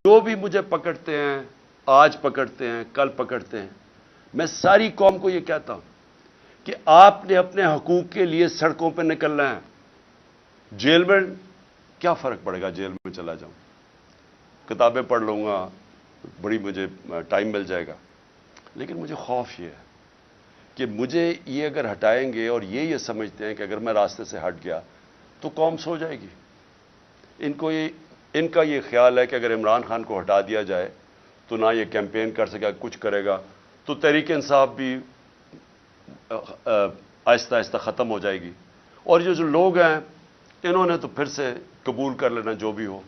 جو بھی مجھے پکڑتے ہیں، آج پکڑتے ہیں، کل پکڑتے ہیں، میں ساری قوم کو یہ کہتا ہوں کہ آپ نے اپنے حقوق کے لیے سڑکوں پہ نکلنا ہے۔ جیل میں کیا فرق پڑے گا؟ جیل میں چلا جاؤں، کتابیں پڑھ لوں گا، بڑی مجھے ٹائم مل جائے گا، لیکن مجھے خوف یہ ہے کہ مجھے یہ اگر ہٹائیں گے اور یہ سمجھتے ہیں کہ اگر میں راستے سے ہٹ گیا تو قوم سو جائے گی۔ ان کا یہ خیال ہے کہ اگر عمران خان کو ہٹا دیا جائے تو نہ یہ کیمپین کر سکے، کچھ کرے گا تو تحریک انصاف بھی آہستہ آہستہ ختم ہو جائے گی، اور یہ جو لوگ ہیں انہوں نے تو پھر سے قبول کر لینا جو بھی ہو۔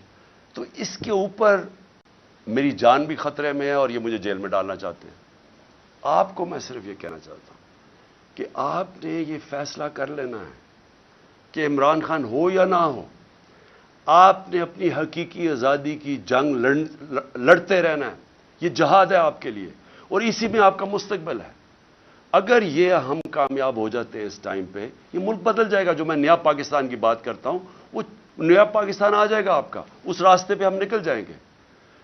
تو اس کے اوپر میری جان بھی خطرے میں ہے اور یہ مجھے جیل میں ڈالنا چاہتے ہیں۔ آپ کو میں صرف یہ کہنا چاہتا ہوں کہ آپ نے یہ فیصلہ کر لینا ہے کہ عمران خان ہو یا نہ ہو، آپ نے اپنی حقیقی آزادی کی جنگ لڑتے رہنا ہے۔ یہ جہاد ہے آپ کے لیے اور اسی میں آپ کا مستقبل ہے۔ اگر یہ ہم کامیاب ہو جاتے ہیں اس ٹائم پہ، یہ ملک بدل جائے گا۔ جو میں نیا پاکستان کی بات کرتا ہوں، وہ نیا پاکستان آ جائے گا آپ کا، اس راستے پہ ہم نکل جائیں گے۔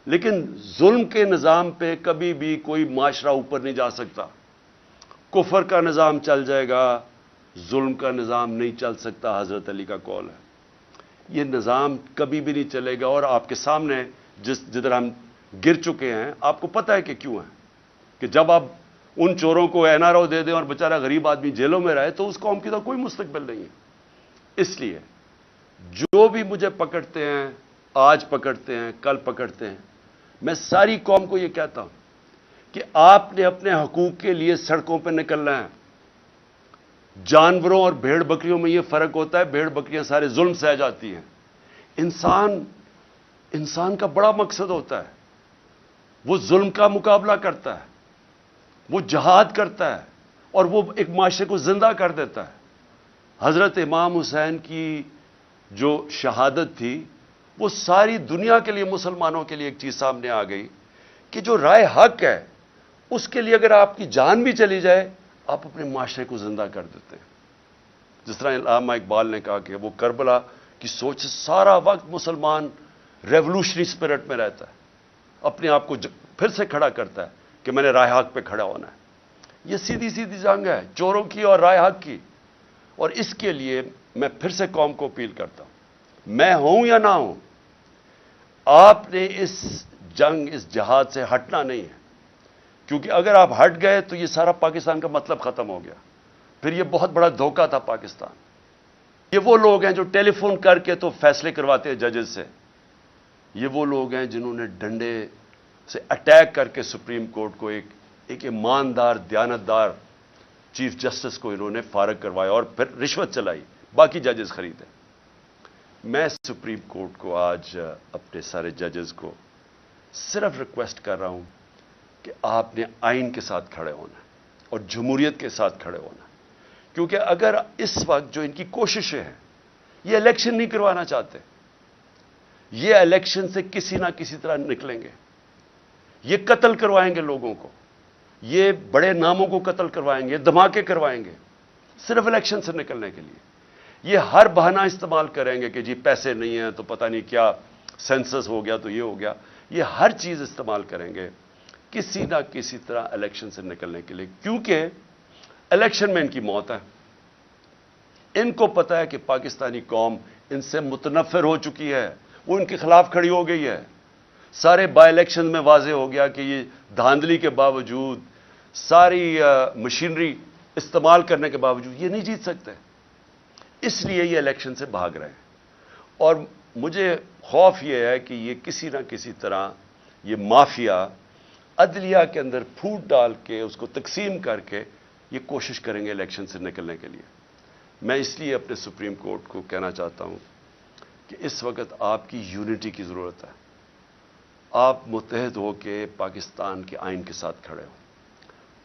لیکن ظلم کے نظام پہ کبھی بھی کوئی معاشرہ اوپر نہیں جا سکتا۔ کفر کا نظام چل جائے گا، ظلم کا نظام نہیں چل سکتا، حضرت علی کا قول ہے۔ یہ نظام کبھی بھی نہیں چلے گا، اور آپ کے سامنے جدھر ہم گر چکے ہیں، آپ کو پتہ ہے کہ کیوں ہیں، کہ جب آپ ان چوروں کو این آر او دے دیں اور بیچارہ غریب آدمی جیلوں میں رہے تو اس قوم کی تو کوئی مستقبل نہیں ہے۔ اس لیے جو بھی مجھے پکڑتے ہیں، آج پکڑتے ہیں، کل پکڑتے ہیں، میں ساری قوم کو یہ کہتا ہوں کہ آپ نے اپنے حقوق کے لیے سڑکوں پہ نکلنا ہے۔ جانوروں اور بھیڑ بکریوں میں یہ فرق ہوتا ہے، بھیڑ بکریاں سارے ظلم سہ جاتی ہیں، انسان کا بڑا مقصد ہوتا ہے، وہ ظلم کا مقابلہ کرتا ہے، وہ جہاد کرتا ہے اور وہ ایک معاشرے کو زندہ کر دیتا ہے۔ حضرت امام حسین کی جو شہادت تھی، وہ ساری دنیا کے لیے، مسلمانوں کے لیے ایک چیز سامنے آ گئی کہ جو رائے حق ہے اس کے لیے اگر آپ کی جان بھی چلی جائے، آپ اپنے معاشرے کو زندہ کر دیتے ہیں۔ جس طرح علامہ اقبال نے کہا کہ وہ کربلا کی سوچ سے سارا وقت مسلمان ریولوشنری سپرٹ میں رہتا ہے، اپنے آپ کو پھر سے کھڑا کرتا ہے کہ میں نے رائے حق پہ کھڑا ہونا ہے۔ یہ سیدھی سیدھی جنگ ہے چوروں کی اور رائے حق کی، اور اس کے لیے میں پھر سے قوم کو اپیل کرتا ہوں، میں ہوں یا نہ ہوں، آپ نے اس جنگ، اس جہاد سے ہٹنا نہیں ہے، کیونکہ اگر آپ ہٹ گئے تو یہ سارا پاکستان کا مطلب ختم ہو گیا۔ پھر یہ بہت بڑا دھوکہ تھا پاکستان۔ یہ وہ لوگ ہیں جو ٹیلی فون کر کے تو فیصلے کرواتے ہیں ججز سے، یہ وہ لوگ ہیں جنہوں نے ڈنڈے سے اٹیک کر کے سپریم کورٹ کو ایک ایماندار، دیانتدار چیف جسٹس کو انہوں نے فارغ کروایا اور پھر رشوت چلائی، باقی ججز خریدے۔ میں سپریم کورٹ کو آج اپنے سارے ججز کو صرف ریکویسٹ کر رہا ہوں کہ آپ نے آئین کے ساتھ کھڑے ہونا ہے اور جمہوریت کے ساتھ کھڑے ہونا ہے، کیونکہ اگر اس وقت جو ان کی کوششیں ہیں، یہ الیکشن نہیں کروانا چاہتے، یہ الیکشن سے کسی نہ کسی طرح نکلیں گے، یہ قتل کروائیں گے لوگوں کو، یہ بڑے ناموں کو قتل کروائیں گے، دھماکے کروائیں گے صرف الیکشن سے نکلنے کے لیے۔ یہ ہر بہانہ استعمال کریں گے کہ جی پیسے نہیں ہیں تو پتہ نہیں کیا، سینسس ہو گیا تو یہ ہو گیا، یہ ہر چیز استعمال کریں گے کسی نہ کسی طرح الیکشن سے نکلنے کے لیے، کیونکہ الیکشن میں ان کی موت ہے۔ ان کو پتہ ہے کہ پاکستانی قوم ان سے متنفر ہو چکی ہے، وہ ان کے خلاف کھڑی ہو گئی ہے۔ سارے بائی الیکشن میں واضح ہو گیا کہ یہ دھاندلی کے باوجود، ساری مشینری استعمال کرنے کے باوجود یہ نہیں جیت سکتے، اس لیے یہ الیکشن سے بھاگ رہے ہیں۔ اور مجھے خوف یہ ہے کہ یہ کسی نہ کسی طرح یہ مافیا عدلیہ کے اندر پھوٹ ڈال کے، اس کو تقسیم کر کے یہ کوشش کریں گے الیکشن سے نکلنے کے لیے۔ میں اس لیے اپنے سپریم کورٹ کو کہنا چاہتا ہوں کہ اس وقت آپ کی یونٹی کی ضرورت ہے، آپ متحد ہو کے پاکستان کے آئین کے ساتھ کھڑے ہوں۔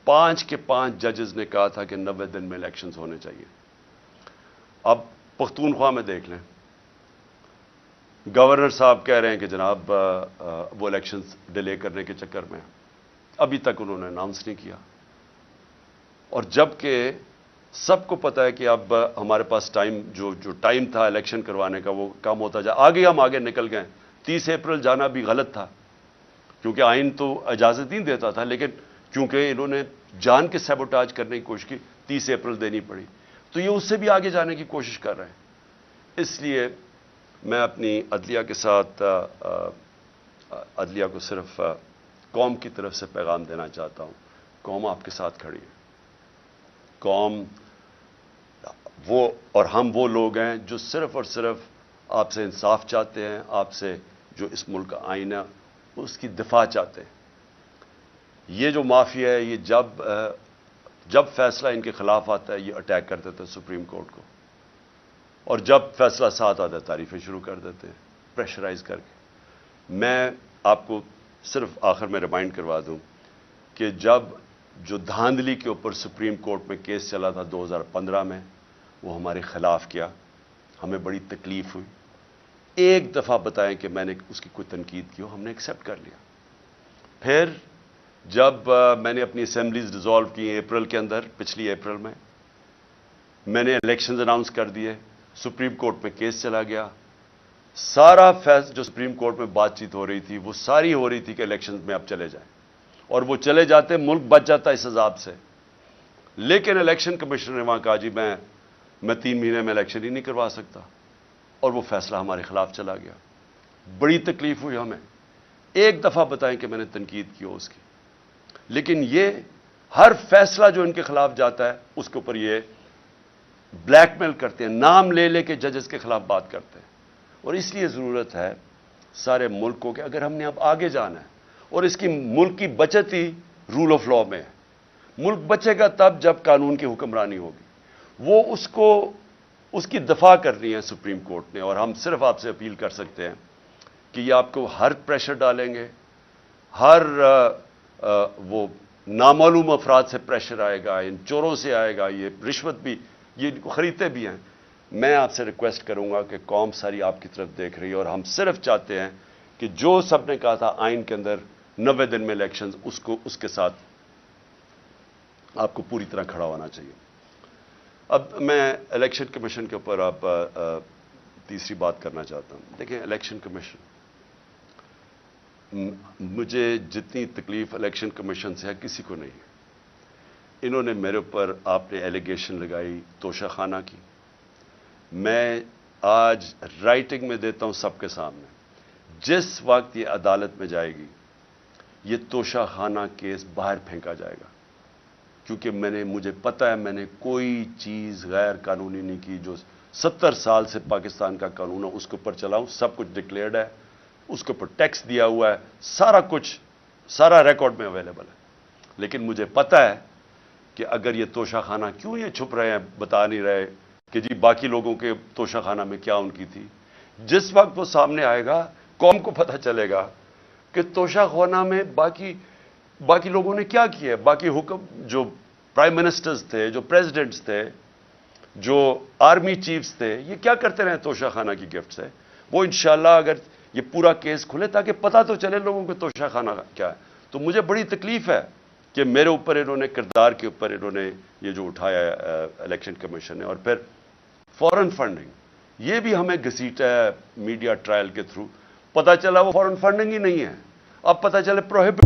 5 کے 5 ججز نے کہا تھا کہ 90 دن میں الیکشنز ہونے چاہیے۔ اب پختونخوا میں دیکھ لیں، گورنر صاحب کہہ رہے ہیں کہ جناب وہ الیکشنز ڈیلے کرنے کے چکر میں ابھی تک انہوں نے اناؤنس نہیں کیا، اور جبکہ سب کو پتہ ہے کہ اب ہمارے پاس جو ٹائم تھا الیکشن کروانے کا وہ کم ہوتا جا، آگے ہم آگے نکل گئے۔ 30 اپریل جانا بھی غلط تھا، کیونکہ آئین تو اجازت نہیں دیتا تھا، لیکن کیونکہ انہوں نے جان کے سیبوٹاج کرنے کی کوشش کی، 30 اپریل دینی پڑی، تو یہ اس سے بھی آگے جانے کی کوشش کر رہے ہیں۔ اس لیے میں اپنی عدلیہ کے ساتھ عدلیہ کو صرف قوم کی طرف سے پیغام دینا چاہتا ہوں، قوم آپ کے ساتھ کھڑی ہے۔ قوم وہ اور ہم وہ لوگ ہیں جو صرف اور صرف آپ سے انصاف چاہتے ہیں، آپ سے جو اس ملک کا آئین ہے اس کی دفاع چاہتے ہیں۔ یہ جو مافیا ہے، یہ جب فیصلہ ان کے خلاف آتا ہے یہ اٹیک کر دیتے ہیں سپریم کورٹ کو، اور جب فیصلہ ساتھ آتا ہے تعریفیں شروع کر دیتے ہیں پریشرائز کر کے۔ میں آپ کو صرف آخر میں ریمائنڈ کروا دوں کہ جب جو دھاندلی کے اوپر سپریم کورٹ میں کیس چلا تھا 2015 میں، وہ ہمارے خلاف کیا، ہمیں بڑی تکلیف ہوئی۔ ایک دفعہ بتائیں کہ میں نے اس کی کوئی تنقید کی ہو، ہم نے ایکسیپٹ کر لیا۔ پھر جب میں نے اپنی اسمبلیز ڈیزالو کی اپریل کے اندر، پچھلی اپریل میں نے الیکشنز اناؤنس کر دیے، سپریم کورٹ میں کیس چلا گیا، سارا جو سپریم کورٹ میں بات چیت ہو رہی تھی وہ ساری ہو رہی تھی کہ الیکشنز میں اب چلے جائیں، اور وہ چلے جاتے ملک بچ جاتا اس عذاب سے۔ لیکن الیکشن کمیشنر نے وہاں کہا جی میں 3 مہینے میں الیکشن ہی نہیں کروا سکتا، اور وہ فیصلہ ہمارے خلاف چلا گیا۔ بڑی تکلیف ہوئی ہمیں، ایک دفعہ بتائیں کہ میں نے تنقید کی ہو اس کی، لیکن یہ ہر فیصلہ جو ان کے خلاف جاتا ہے اس کے اوپر یہ بلیک میل کرتے ہیں، نام لے لے کے ججز کے خلاف بات کرتے ہیں۔ اور اس لیے ضرورت ہے سارے ملک کو کہ اگر ہم نے اب آگے جانا ہے، اور اس کی ملک کی بچت ہی رول آف لا میں ہے۔ ملک بچے گا تب جب قانون کی حکمرانی ہوگی، وہ اس کی دفاع کرنی ہے سپریم کورٹ نے، اور ہم صرف آپ سے اپیل کر سکتے ہیں کہ یہ آپ کو ہر پریشر ڈالیں گے، ہر وہ نامعلوم افراد سے پریشر آئے گا، ان چوروں سے آئے گا، یہ رشوت بھی یہ خریدتے بھی ہیں۔ میں آپ سے ریکویسٹ کروں گا کہ قوم ساری آپ کی طرف دیکھ رہی ہے، اور ہم صرف چاہتے ہیں کہ جو سب نے کہا تھا آئین کے اندر 90 دن میں الیکشنز، اس کے ساتھ آپ کو پوری طرح کھڑا ہونا چاہیے۔ اب میں الیکشن کمیشن کے اوپر آپ تیسری بات کرنا چاہتا ہوں۔ دیکھیں، الیکشن کمیشن، مجھے جتنی تکلیف الیکشن کمیشن سے ہے کسی کو نہیں ہے۔ انہوں نے میرے اوپر، آپ نے ایلیگیشن لگائی توشہ خانہ کی، میں آج رائٹنگ میں دیتا ہوں سب کے سامنے، جس وقت یہ عدالت میں جائے گی یہ توشہ خانہ کیس باہر پھینکا جائے گا، کیونکہ مجھے پتہ ہے میں نے کوئی چیز غیر قانونی نہیں کی۔ جو 70 سال سے پاکستان کا قانون ہے اس کے اوپر چلاؤں، سب کچھ ڈکلیئرڈ ہے، اس کے اوپر ٹیکس دیا ہوا ہے، سارا کچھ، سارا ریکارڈ میں اویلیبل ہے۔ لیکن مجھے پتہ ہے کہ اگر یہ توشہ خانہ کیوں یہ چھپ رہے ہیں، بتا نہیں رہے کہ جی باقی لوگوں کے توشہ خانہ میں کیا ان کی تھی، جس وقت وہ سامنے آئے گا قوم کو پتہ چلے گا کہ توشہ خانہ میں باقی لوگوں نے کیا کیا ہے، باقی حکم جو پرائم منسٹرز تھے، جو پریزیڈنٹس تھے، جو آرمی چیفز تھے، یہ کیا کرتے رہے توشہ خانہ کی گفٹ سے۔ وہ انشاءاللہ اگر یہ پورا کیس کھلے تاکہ پتہ تو چلے لوگوں کو توشہ خانہ کیا ہے۔ تو مجھے بڑی تکلیف ہے کہ میرے اوپر انہوں نے، کردار کے اوپر انہوں نے یہ جو اٹھایا ہے الیکشن کمیشن نے، اور پھر فورن فنڈنگ، یہ بھی ہمیں گھسیٹا ہے میڈیا ٹرائل کے تھرو، پتہ چلا وہ فورن فنڈنگ ہی نہیں ہے، اب پتہ چلے پروہیبٹ